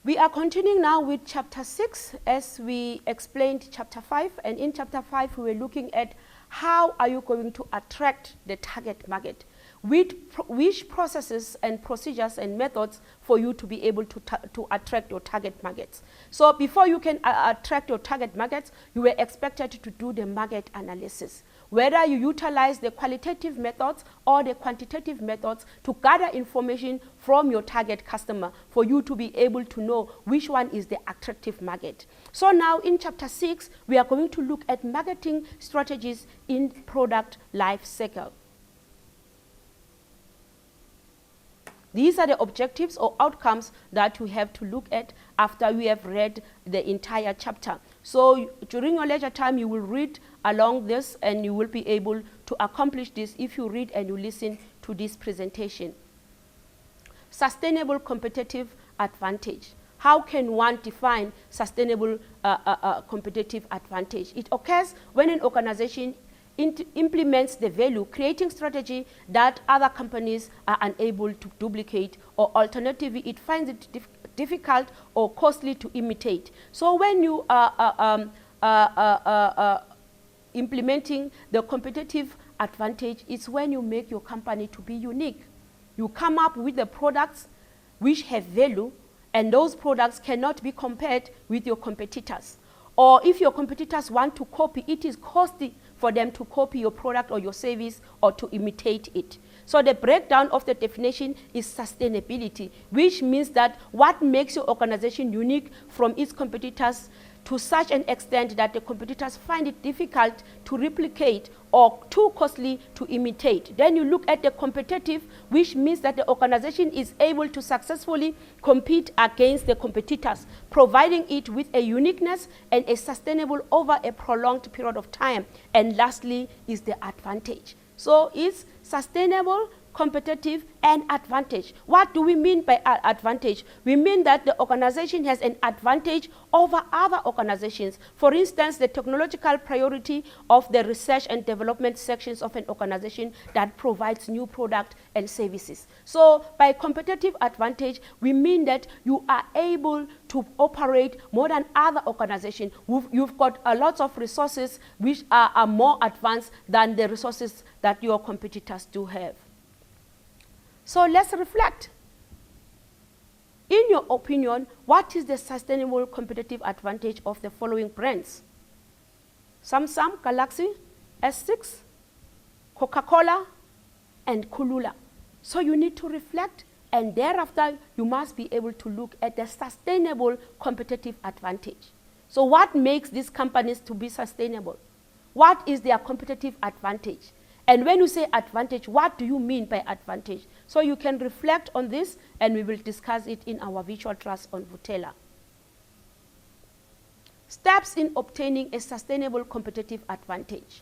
We are continuing now with chapter 6 as we explained chapter 5, and in chapter 5 we were looking at how are you going to attract the target market, which processes and procedures and methods for you to be able to attract your target markets. So before you can attract your target markets, you were expected to do the market analysis. Whether you utilize the qualitative methods or the quantitative methods to gather information from your target customer for you to be able to know which one is the attractive market. So now in chapter 6, we are going to look at marketing strategies in product life cycle. These are the objectives or outcomes that we have to look at after we have read the entire chapter. So during your leisure time, you will read along this and you will be able to accomplish this if you read and you listen to this presentation. Sustainable competitive advantage. How can one define sustainable competitive advantage? It occurs when an organization implements the value creating strategy that other companies are unable to duplicate, or alternatively it finds it difficult or costly to imitate. So when you are implementing the competitive advantage, it's when you make your company to be unique. You come up with the products which have value, and those products cannot be compared with your competitors. Or if your competitors want to copy, it is costly for them to copy your product or your service or to imitate it. So the breakdown of the definition is sustainability, which means that what makes your organization unique from its competitors to such an extent that the competitors find it difficult to replicate or too costly to imitate. Then you look at the competitive, which means that the organization is able to successfully compete against the competitors, providing it with a uniqueness and a sustainable over a prolonged period of time. And lastly is the advantage. So it's sustainable, competitive, and advantage. What do we mean by advantage? We mean that the organization has an advantage over other organizations. For instance, the technological priority of the research and development sections of an organization that provides new product and services. So by competitive advantage, we mean that you are able to operate more than other organizations. You've got a lot of resources which are more advanced than the resources that your competitors do have. So let's reflect. In your opinion, what is the sustainable competitive advantage of the following brands? Samsung Galaxy S6, Coca-Cola, and Kulula. So you need to reflect, and thereafter you must be able to look at the sustainable competitive advantage. So what makes these companies to be sustainable? What is their competitive advantage? And when you say advantage, what do you mean by advantage? So you can reflect on this, and we will discuss it in our virtual class on Vutela. Steps in obtaining a sustainable competitive advantage.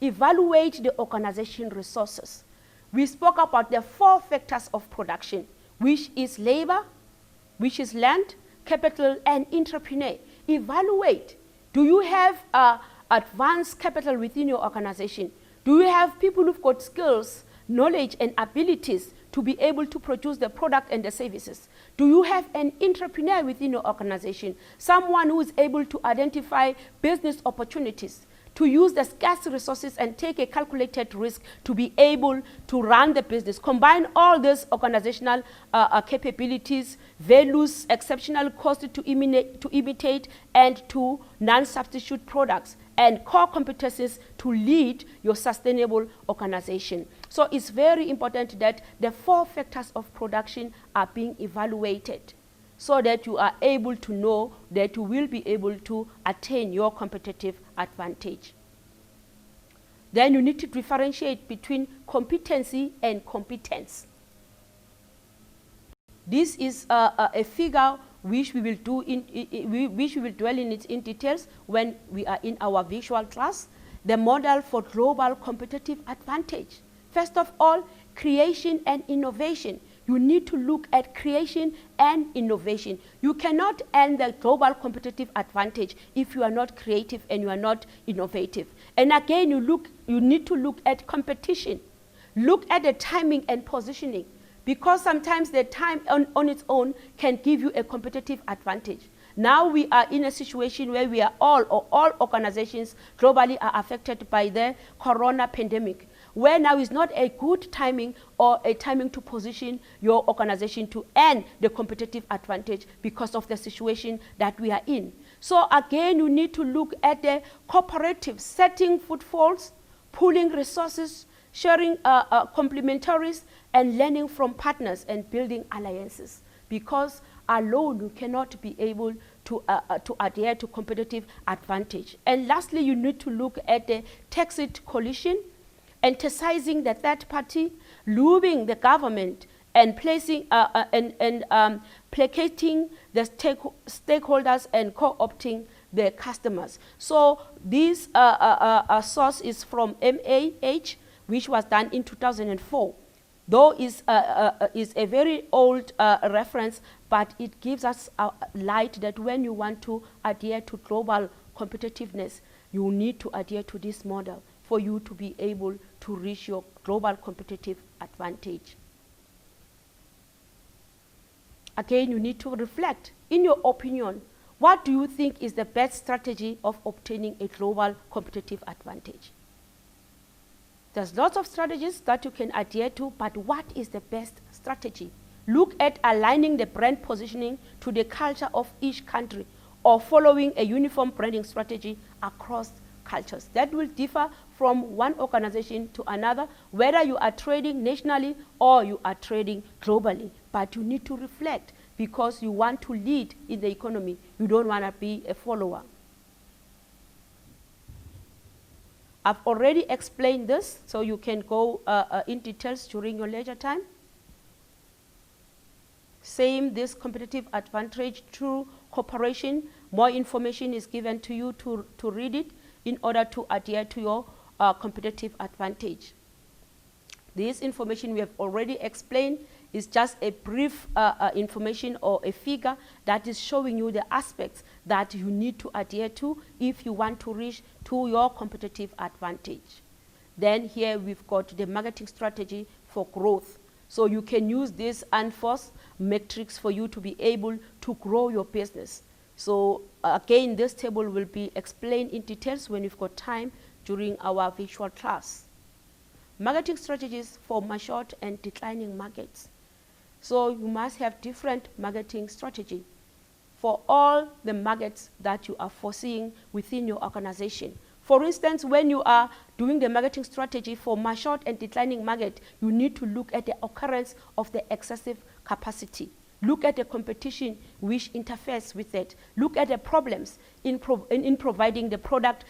Evaluate the organization resources. We spoke about the 4 factors of production, which is labor, which is land, capital, and entrepreneur. Evaluate. Do you have advanced capital within your organization? Do you have people who've got skills, knowledge, and abilities to be able to produce the product and the services? Do you have an entrepreneur within your organization, someone who is able to identify business opportunities, to use the scarce resources and take a calculated risk to be able to run the business? Combine all these organizational capabilities, values, exceptional cost to imitate, and to non-substitute products, and core competencies to lead your sustainable organization. So it's very important that the 4 factors of production are being evaluated so that you are able to know that you will be able to attain your competitive advantage. Then you need to differentiate between competency and competence. This is a figure which we will do which we will dwell in it in details when we are in our visual class. The model for global competitive advantage. First of all, creation and innovation. You need to look at creation and innovation. You cannot end the global competitive advantage if you are not creative and you are not innovative. And again, you need to look at competition. Look at the timing and positioning. because sometimes the time on its own can give you a competitive advantage. Now we are in a situation where we are all organizations globally are affected by the corona pandemic, where now is not a good timing or a timing to position your organization to earn the competitive advantage because of the situation that we are in. So again, you need to look at the cooperative, setting footfalls, pooling resources, sharing complementaries, and learning from partners and building alliances, because alone you cannot be able to adhere to competitive advantage. And lastly, you need to look at the tacit coalition, emphasizing the third party, lobbying the government, and placing placating the stakeholders and co-opting the customers. So this source is from MAH, which was done in 2004. Though is a very old reference, but it gives us a light that when you want to adhere to global competitiveness, you need to adhere to this model for you to be able to reach your global competitive advantage. Again, you need to reflect. In your opinion, what do you think is the best strategy of obtaining a global competitive advantage? There's lots of strategies that you can adhere to, but what is the best strategy? Look at aligning the brand positioning to the culture of each country, or following a uniform branding strategy across cultures. That will differ from one organization to another, whether you are trading nationally or you are trading globally. But you need to reflect, because you want to lead in the economy. You don't want to be a follower. I've already explained this, so you can go in details during your leisure time. Same, this competitive advantage through cooperation. More information is given to you to read it in order to adhere to your competitive advantage. This information we have already explained is just a brief information or a figure that is showing you the aspects that you need to adhere to if you want to reach to your competitive advantage. Then here we've got the marketing strategy for growth. So you can use this enforced metrics for you to be able to grow your business. So again, this table will be explained in details when we've got time during our virtual class. Marketing strategies for matured and declining markets. So you must have different marketing strategy for all the markets that you are foreseeing within your organization. For instance, when you are doing the marketing strategy for matured and declining market, you need to look at the occurrence of the excessive capacity. Look at the competition which interferes with it. Look at the problems in providing the product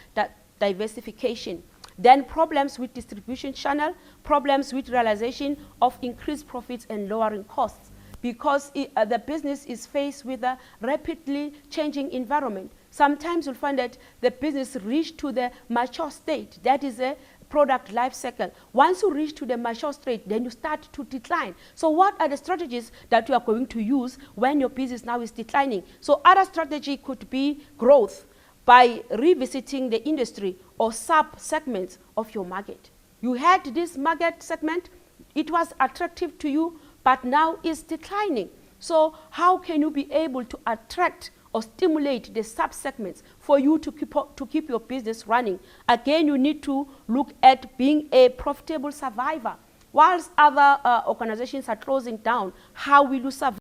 diversification. Then problems with distribution channel, problems with realization of increased profits and lowering costs, because the business is faced with a rapidly changing environment. Sometimes you'll find that the business reached to the mature state. That is a product life cycle. Once you reach to the mature state, then you start to decline. So what are the strategies that you are going to use when your business now is declining? So other strategy could be growth, by revisiting the industry or sub-segments of your market. You had this market segment, it was attractive to you, but now it's declining. So how can you be able to attract or stimulate the sub-segments for you to keep your business running? Again, you need to look at being a profitable survivor. Whilst other organizations are closing down, how will you survive?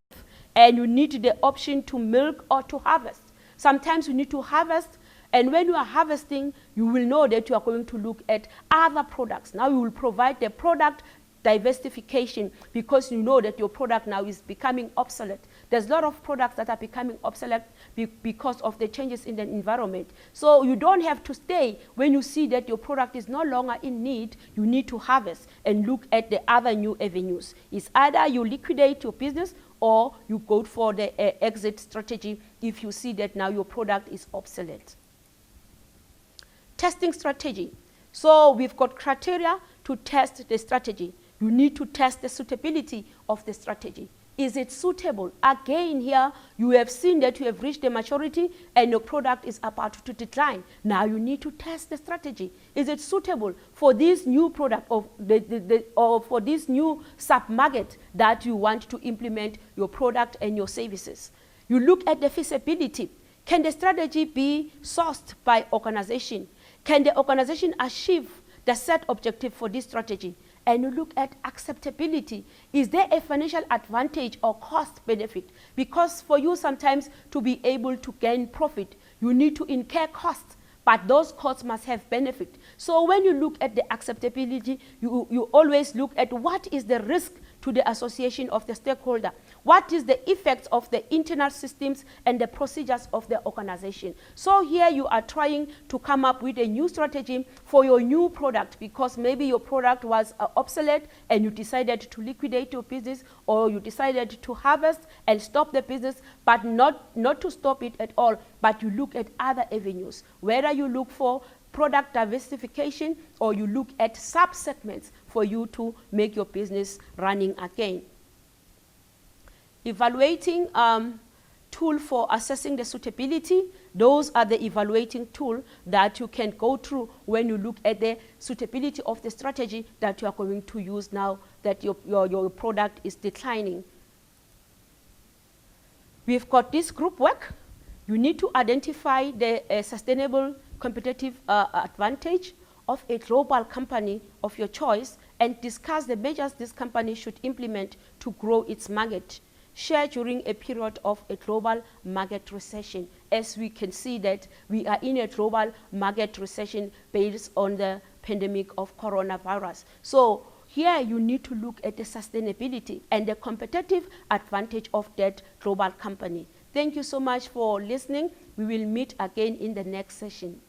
And you need the option to milk or to harvest. Sometimes you need to harvest, and when you are harvesting, you will know that you are going to look at other products. Now you will provide the product diversification, because you know that your product now is becoming obsolete. There's a lot of products that are becoming obsolete because of the changes in the environment. So you don't have to stay when you see that your product is no longer in need. You need to harvest and look at the other new avenues. It's either you liquidate your business or you go for the exit strategy if you see that now your product is obsolete. Testing strategy. So we've got criteria to test the strategy. You need to test the suitability of the strategy. Is it suitable? Again, here you have seen that you have reached the maturity and your product is about to decline. Now you need to test the strategy. Is it suitable for this new product or for this new sub-market that you want to implement your product and your services? You look at the feasibility. Can the strategy be sourced by organization? Can the organization achieve the set objective for this strategy? And you look at acceptability. Is there a financial advantage or cost benefit? Because for you sometimes to be able to gain profit, you need to incur costs, but those costs must have benefit. So when you look at the acceptability, you always look at what is the risk to the association of the stakeholder. What is the effects of the internal systems and the procedures of the organization? So here you are trying to come up with a new strategy for your new product, because maybe your product was obsolete and you decided to liquidate your business, or you decided to harvest and stop the business, but not to stop it at all, but you look at other avenues, whether you look for product diversification or you look at sub-segments for you to make your business running again. Evaluating tool for assessing the suitability. Those are the evaluating tool that you can go through when you look at the suitability of the strategy that you are going to use now that your product is declining. We've got this group work. You need to identify the sustainable competitive advantage of a global company of your choice and discuss the measures this company should implement to grow its market share during a period of a global market recession. As we can see that we are in a global market recession based on the pandemic of coronavirus. So here you need to look at the sustainability and the competitive advantage of that global company. Thank you so much for listening. We will meet again in the next session.